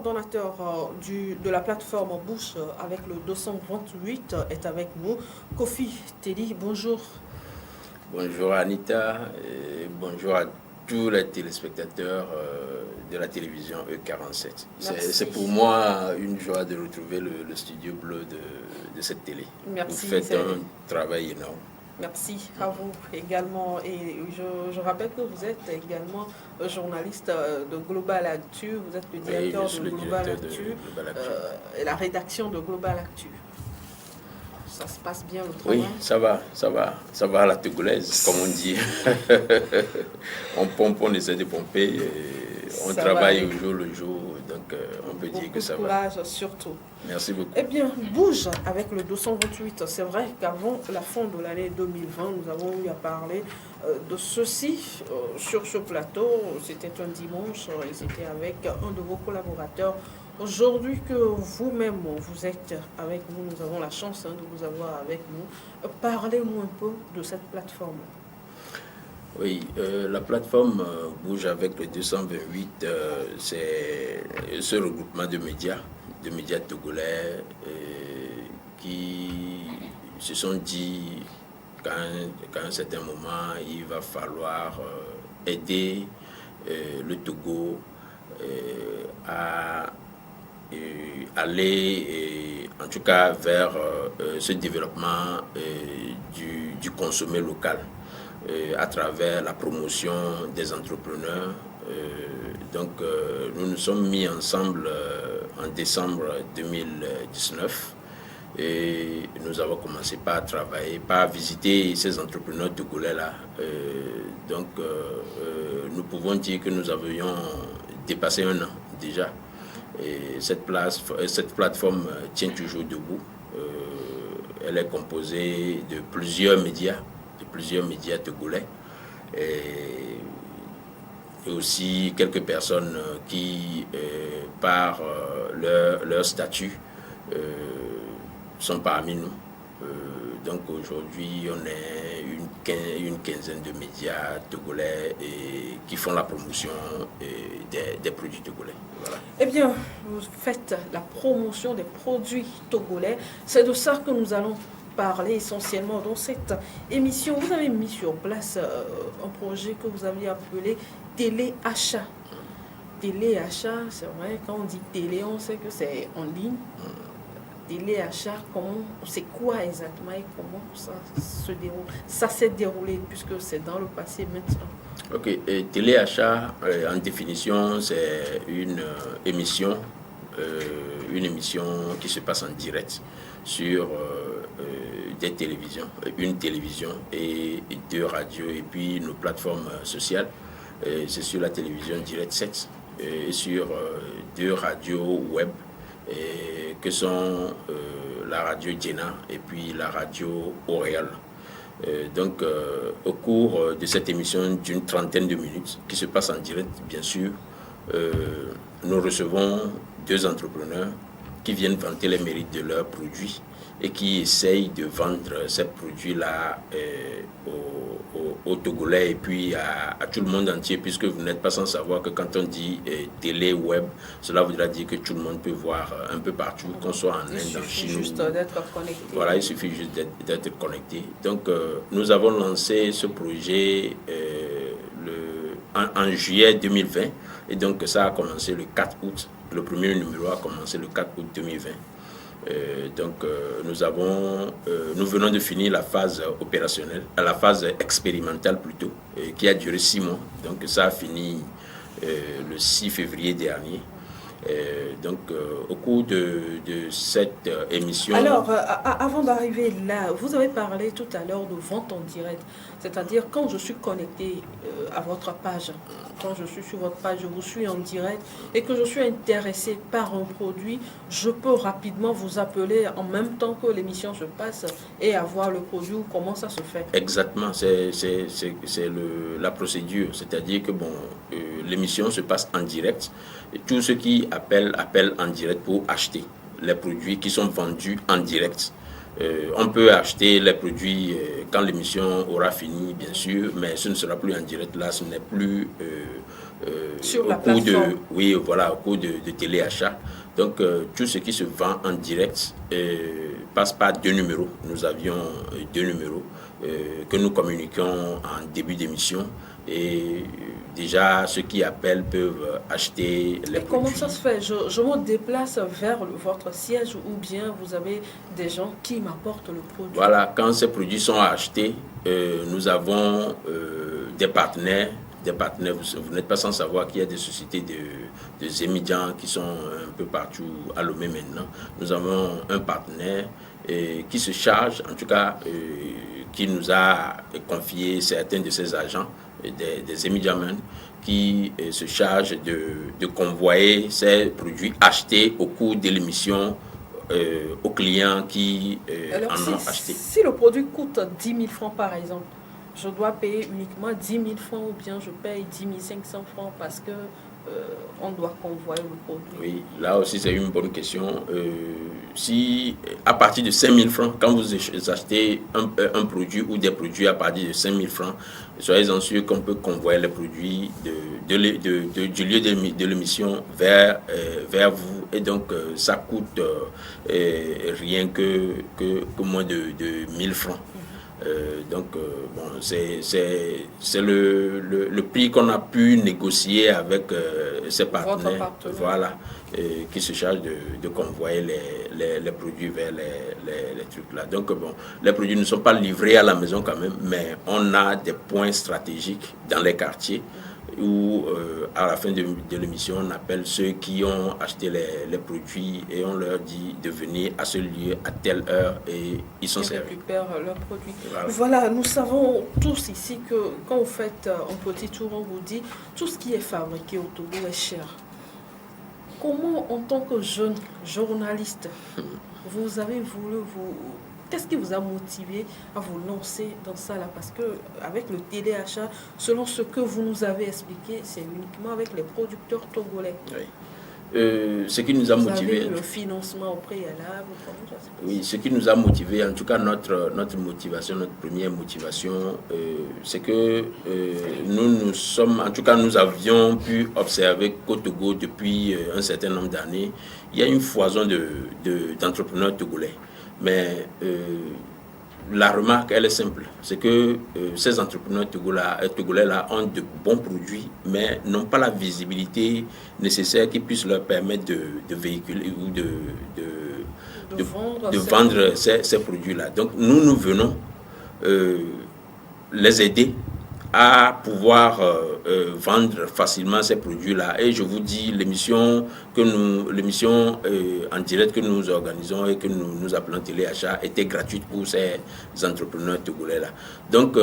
coordonnateur de la plateforme Bouche avec le 228 est avec nous. Kofi Teli, bonjour. Bonjour Anita et bonjour à tous les téléspectateurs de la télévision E47. C'est pour moi une joie de retrouver le studio bleu de cette télé. Merci. Vous faites un travail énorme. Merci à vous également. Et je rappelle que vous êtes également journaliste de Global Actu. Vous êtes le directeur de Global Actu et la rédaction de Global Actu. Ça se passe bien le travail? Oui, ça va à la togolaise, comme on dit. On pompe, on essaie de pomper, et on travaille au jour le jour, donc on peut dire que ça va. Beaucoup de courage surtout. Merci beaucoup. Eh bien, Bouge avec le 228. C'est vrai qu'avant la fin de l'année 2020, nous avons eu à parler de ceci sur ce plateau. C'était un dimanche et c'était avec un de vos collaborateurs. Aujourd'hui que vous-même, vous êtes avec nous, nous avons la chance de vous avoir avec nous. Parlez-nous un peu de cette plateforme. Oui, la plateforme Bouge avec le 228, c'est ce regroupement de médias togolais qui se sont dit qu'à un certain moment, il va falloir aider le Togo à aller en tout cas vers ce développement du consommé local à travers la promotion des entrepreneurs. Donc nous nous sommes mis ensemble en décembre 2019 et nous avons commencé par travailler, par visiter ces entrepreneurs togolais là. Donc nous pouvons dire que nous avions dépassé un an déjà. Et cette plateforme tient toujours debout. Elle est composée de plusieurs médias togolais et aussi quelques personnes qui, par leur statut, sont parmi nous. Donc aujourd'hui, on est une quinzaine de médias togolais qui font la promotion des produits togolais. Voilà. Eh bien, vous faites la promotion des produits togolais. C'est de ça que nous allons parler essentiellement dans cette émission. Vous avez mis sur place un projet que vous aviez appelé téléachat. Téléachat, c'est vrai, quand on dit télé, on sait que c'est en ligne. Téléachat, c'est quoi exactement et comment ça se déroule? Ça s'est déroulé puisque c'est dans le passé maintenant. Ok, et téléachat, en définition, c'est une émission qui se passe en direct sur des télévisions, une télévision et deux radios et puis nos plateformes sociales. C'est sur la télévision Direct 7 et sur deux radios web que sont la radio Djena et puis la radio Auréal. Donc, au cours de cette émission d'une trentaine de minutes, qui se passe en direct, bien sûr, nous recevons deux entrepreneurs qui viennent vanter les mérites de leurs produits et qui essayent de vendre ces produits-là aux Togolais et puis à tout le monde entier, puisque vous n'êtes pas sans savoir que quand on dit télé, web, cela voudra dire que tout le monde peut voir un peu partout, qu'on soit en Inde, en Chine. Il suffit juste d'être connecté. Voilà, il suffit juste d'être connecté. Donc, nous avons lancé ce projet en juillet 2020 et donc ça a commencé le 4 août. Le premier numéro a commencé le 4 août 2020. Nous venons de finir la phase opérationnelle, la phase expérimentale plutôt, qui a duré 6 mois. Donc ça a fini le 6 février dernier. Au cours de cette émission... Alors, avant d'arriver là, vous avez parlé tout à l'heure de vente en direct. C'est-à-dire, quand je suis connecté à votre page, quand je suis sur votre page, je vous suis en direct et que je suis intéressé par un produit, je peux rapidement vous appeler en même temps que l'émission se passe et avoir le produit ou comment ça se fait? Exactement, c'est la procédure. C'est-à-dire que l'émission se passe en direct et tous ceux qui appellent en direct pour acheter les produits qui sont vendus en direct. On peut acheter les produits quand l'émission aura fini, bien sûr, mais ce ne sera plus en direct. Là, ce n'est plus sur la plateforme. Au cours de téléachat. Donc, tout ce qui se vend en direct passe par 2 numéros. Nous avions 2 numéros que nous communiquions en début d'émission. Et déjà, ceux qui appellent peuvent acheter les produits. Comment ça se fait? Je me déplace vers votre siège ou bien vous avez des gens qui m'apportent le produit? Voilà, quand ces produits sont achetés, nous avons des partenaires. Vous n'êtes pas sans savoir qu'il y a des sociétés de émigrants qui sont un peu partout à Lomé maintenant. Nous avons un partenaire qui se charge, en tout cas, qui nous a confié certains de ses agents, des émigrants qui se chargent de convoyer ces produits achetés au cours de l'émission aux clients qui Alors, en ont acheté. Si le produit coûte 10 000 francs par exemple, je dois payer uniquement 10 000 francs ou bien je paye 10 500 francs parce que on doit convoyer le produit? Oui, là aussi c'est une bonne question. Si à partir de 5 000 francs, quand vous achetez un produit ou des produits à partir de 5 000 francs, soyez-en sûrs qu'on peut convoyer les produits du lieu de l'émission vers vous. Et donc ça coûte rien que moins de 1 000 francs. C'est le prix qu'on a pu négocier avec ses partenaires, voilà, qui se chargent de convoyer les produits vers les trucs là. Donc les produits ne sont pas livrés à la maison quand même, mais on a des points stratégiques dans les quartiers où à la fin de l'émission on appelle ceux qui ont acheté les produits et on leur dit de venir à ce lieu à telle heure et ils sont servis. Ils récupèrent leurs produits. Voilà, nous savons tous ici que quand vous faites un petit tour, on vous dit tout ce qui est fabriqué au Togo est cher. Comment, en tant que jeune journaliste, vous avez voulu Qu'est-ce qui vous a motivé à vous lancer dans ça là? Parce que avec le téléachat, selon ce que vous nous avez expliqué, c'est uniquement avec les producteurs togolais. Oui. Ce qui nous a motivé. Vous avez le financement au préalable. Oui, ce qui nous a motivé, en tout cas notre motivation, notre première motivation, c'est que nous avions pu observer qu'au Togo depuis un certain nombre d'années, il y a une foison d'entrepreneurs togolais. Mais la remarque, elle est simple. C'est que ces entrepreneurs togolais-là ont de bons produits, mais n'ont pas la visibilité nécessaire qui puisse leur permettre de véhiculer ou de vendre ces produits-là. Donc, nous venons les aider à pouvoir vendre facilement ces produits-là. Et je vous dis, l'émission en direct que nous organisons et que nous appelons téléachat était gratuite pour ces entrepreneurs togolais-là. Donc,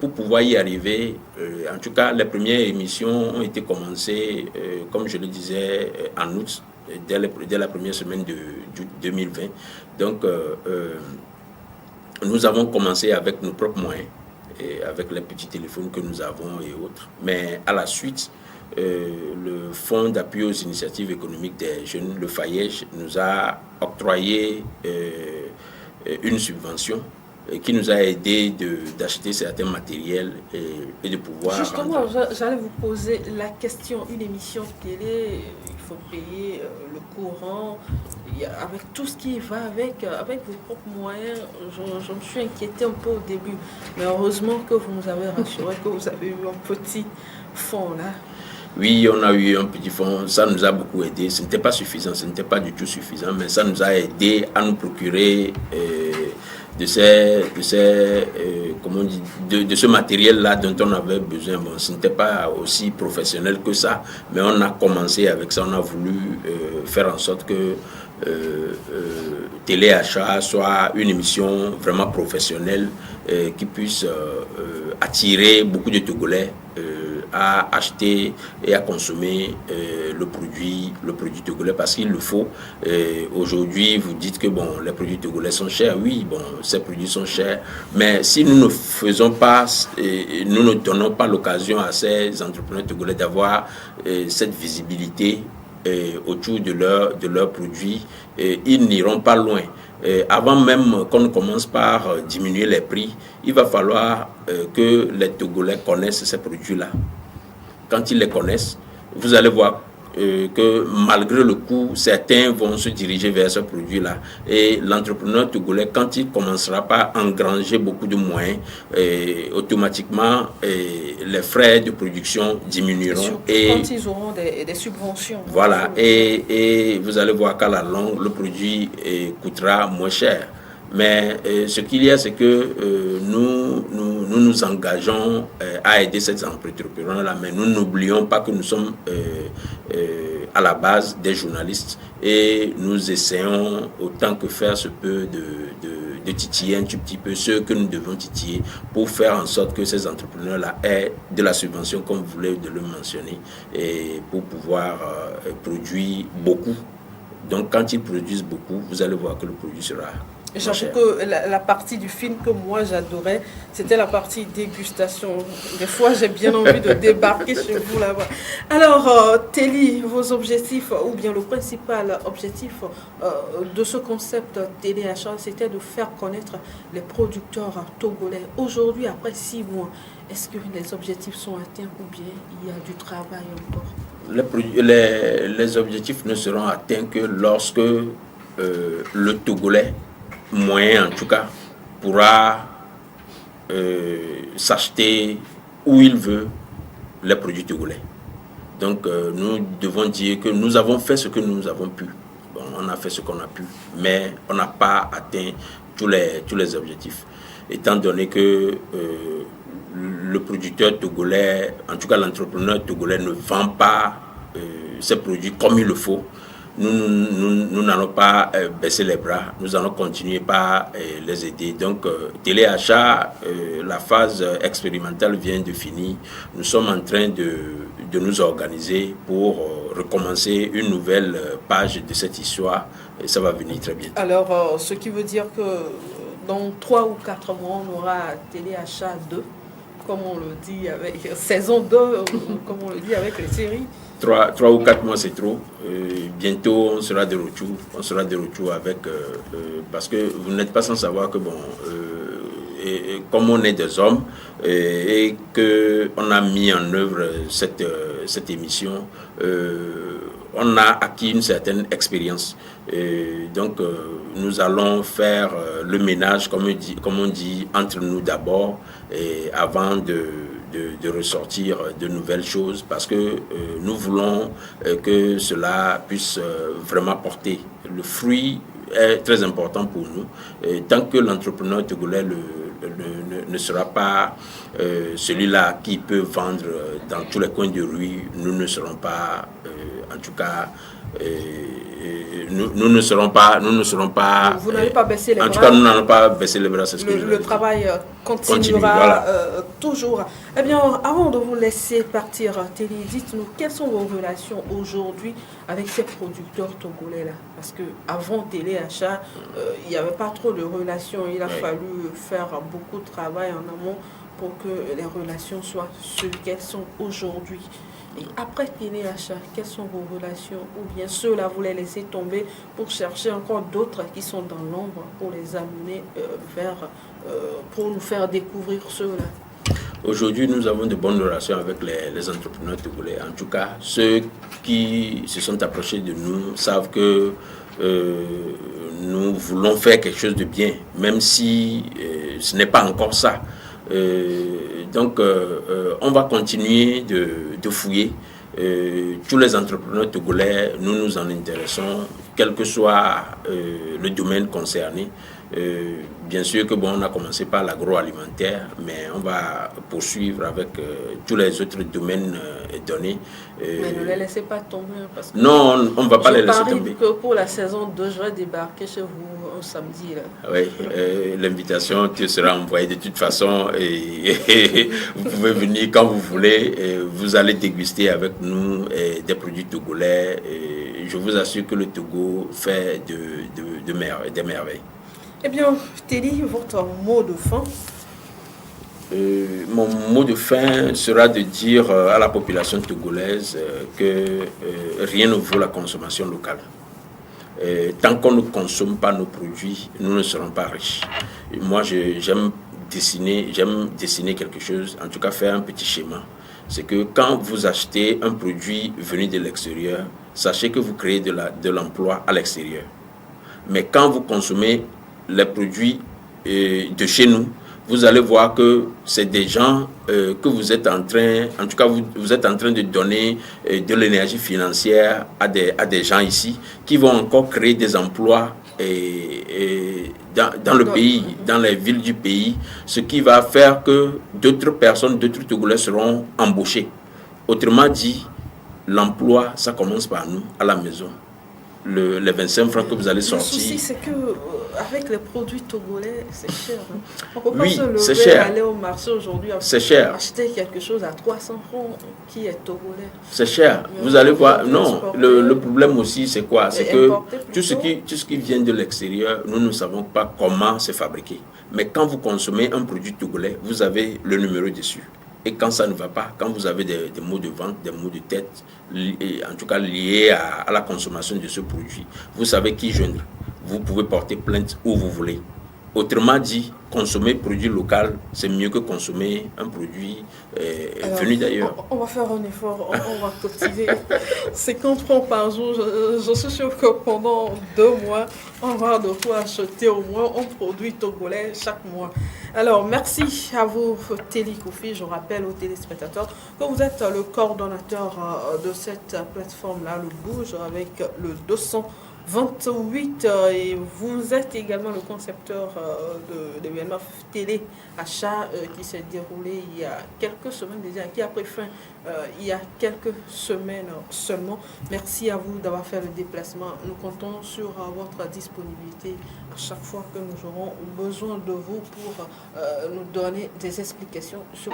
pour pouvoir y arriver, en tout cas, les premières émissions ont été commencées, comme je le disais, en août, dès la première semaine de 2020. Donc, nous avons commencé avec nos propres moyens, et avec les petits téléphones que nous avons et autres. Mais à la suite, le Fonds d'appui aux initiatives économiques des jeunes, le FAIEJ, nous a octroyé une subvention qui nous a aidé d'acheter certains matériels et de pouvoir... Justement, j'allais vous poser la question. Une émission télé, il faut payer le courant, avec tout ce qui va avec vos propres moyens. Je me suis inquiétée un peu au début. Mais heureusement que vous nous avez rassuré que vous avez eu un petit fonds là. Oui, on a eu un petit fonds, ça nous a beaucoup aidé. Ce n'était pas suffisant, ce n'était pas du tout suffisant, mais ça nous a aidé à nous procurer de ce matériel-là dont on avait besoin. Bon, ce n'était pas aussi professionnel que ça, mais on a commencé avec ça. On a voulu faire en sorte que téléachat soit une émission vraiment professionnelle qui puisse attirer beaucoup de Togolais à acheter et à consommer le produit togolais parce qu'il le faut. Aujourd'hui, vous dites que bon, les produits togolais sont chers. Oui, bon, ces produits sont chers, mais si nous ne faisons pas, nous ne donnons pas l'occasion à ces entrepreneurs togolais d'avoir cette visibilité autour de leurs produits, ils n'iront pas loin. avant même qu'on ne commence par diminuer les prix, il va falloir que les Togolais connaissent ces produits-là. Quand ils les connaissent, vous allez voir que malgré le coût, certains vont se diriger vers ce produit-là. Et l'entrepreneur togolais, quand il ne commencera pas à engranger beaucoup de moyens, automatiquement, les frais de production diminueront. Et quand ils auront des subventions. Voilà, et vous allez voir qu'à la longue, le produit coûtera moins cher. Mais ce qu'il y a, c'est que nous engageons à aider ces entrepreneurs-là, mais nous n'oublions pas que nous sommes à la base des journalistes et nous essayons autant que faire se peut de titiller un tout petit peu ceux que nous devons titiller pour faire en sorte que ces entrepreneurs-là aient de la subvention, comme vous voulez de le mentionner, et pour pouvoir produire beaucoup. Donc quand ils produisent beaucoup, vous allez voir que le produit sera... J'avoue que la partie du film que moi j'adorais, c'était la partie dégustation. Des fois, j'ai bien envie de débarquer chez vous là-bas. Alors, Téli, vos objectifs, ou bien le principal objectif de ce concept téléachat, c'était de faire connaître les producteurs togolais. Aujourd'hui, après 6 mois, est-ce que les objectifs sont atteints ou bien il y a du travail encore? Les objectifs ne seront atteints que lorsque le Togolais moyen, en tout cas, pourra s'acheter où il veut les produits togolais. Donc, nous devons dire que nous avons fait ce que nous avons pu. Bon, on a fait ce qu'on a pu, mais on n'a pas atteint tous les objectifs. Étant donné que le producteur togolais, en tout cas l'entrepreneur togolais, ne vend pas ses produits comme il le faut, nous n'allons pas baisser les bras, nous allons continuer par les aider. Donc, téléachat, la phase expérimentale vient de finir. Nous sommes en train de nous organiser pour recommencer une nouvelle page de cette histoire et ça va venir très bientôt. Alors, ce qui veut dire que dans 3 ou 4 mois, on aura téléachat 2, comme on le dit avec saison 2, comme on le dit avec les séries. 3 ou 4 mois, c'est trop. Bientôt, on sera de retour. On sera de retour avec... parce que vous n'êtes pas sans savoir que, bon, comme on est des hommes et qu'on a mis en œuvre cette émission, on a acquis une certaine expérience. Donc, nous allons faire le ménage, comme on dit, entre nous d'abord, avant de ressortir de nouvelles choses, parce que nous voulons que cela puisse vraiment porter. Le fruit est très important pour nous. Tant que l'entrepreneur togolais ne sera pas celui-là qui peut vendre dans tous les coins de rue, nous ne serons pas, en tout cas, nous ne serons pas. Vous n'allez pas baisser les bras. En tout cas, nous n'allons pas baisser les bras. C'est ce que le travail continuera voilà. Toujours. Eh bien, avant de vous laisser partir, Téli, dites-nous quelles sont vos relations aujourd'hui avec ces producteurs togolais-là? Parce qu'avant téléachat, il n'y avait pas trop de relations. Il a fallu faire beaucoup de travail en amont pour que les relations soient ce qu'elles sont aujourd'hui. Et après téléachat, quelles sont vos relations? Ou bien ceux-là, vous les laissez tomber pour chercher encore d'autres qui sont dans l'ombre pour les amener pour nous faire découvrir ceux-là? Aujourd'hui, nous avons de bonnes relations avec les entrepreneurs togolais. En tout cas, ceux qui se sont approchés de nous savent que nous voulons faire quelque chose de bien, même si ce n'est pas encore ça. Donc, on va continuer de fouiller. Tous les entrepreneurs togolais, nous en intéressons, quel que soit le domaine concerné. Bien sûr que on a commencé par l'agroalimentaire, mais on va poursuivre avec tous les autres domaines donnés. Mais ne les laissez pas tomber. Parce que non, on ne va pas les laisser tomber. Que pour la saison 2, je vais débarquer chez vous un samedi. Là. Oui, l'invitation te sera envoyée de toute façon et vous pouvez venir quand vous voulez. Et vous allez déguster avec nous des produits togolais. Et je vous assure que le Togo fait des merveilles. Eh bien, Téli, votre mot de fin? Mon mot de fin sera de dire à la population togolaise que rien ne vaut la consommation locale. tant qu'on ne consomme pas nos produits, nous ne serons pas riches. Et moi, j'aime dessiner quelque chose, en tout cas faire un petit schéma. C'est que quand vous achetez un produit venu de l'extérieur, sachez que vous créez de l'emploi à l'extérieur. Mais quand vous consommez les produits de chez nous, vous allez voir que c'est des gens que vous êtes en train, en tout cas vous êtes en train de donner de l'énergie financière à des gens ici qui vont encore créer des emplois dans le pays, dans les villes du pays, ce qui va faire que d'autres personnes, d'autres Togolais seront embauchés. Autrement dit, l'emploi, ça commence par nous, à la maison. Les 25 francs que vous allez sortir. Le souci, c'est que avec les produits togolais, c'est cher. Hein. On peut pas oui, se lever, aller au marché aujourd'hui, acheter quelque chose à 300 francs qui est togolais. C'est cher. Mais vous allez voir. Non, le problème aussi, c'est quoi? C'est que tout ce qui vient de l'extérieur, nous ne savons pas comment c'est fabriqué. Mais quand vous consommez un produit togolais, vous avez le numéro dessus. Et quand ça ne va pas, quand vous avez des maux de ventre, des maux de tête, en tout cas liés à la consommation de ce produit, vous savez qui joindre. Vous pouvez porter plainte où vous voulez. Autrement dit, consommer produit local, c'est mieux que consommer un produit venu d'ailleurs. On va faire un effort, on va cultiver 50 francs par jour. Je suis sûr que pendant 2 mois, on va de quoi acheter au moins un produit togolais chaque mois. Alors, merci à vous, Téli Koufi. Je rappelle aux téléspectateurs que vous êtes le coordonnateur de cette plateforme-là, le Bouge, avec le 228 et vous êtes également le concepteur de l'événement télé achat qui s'est déroulé il y a quelques semaines déjà, qui a pris fin il y a quelques semaines seulement. Merci à vous d'avoir fait le déplacement. Nous comptons sur votre disponibilité à chaque fois que nous aurons besoin de vous pour nous donner des explications sur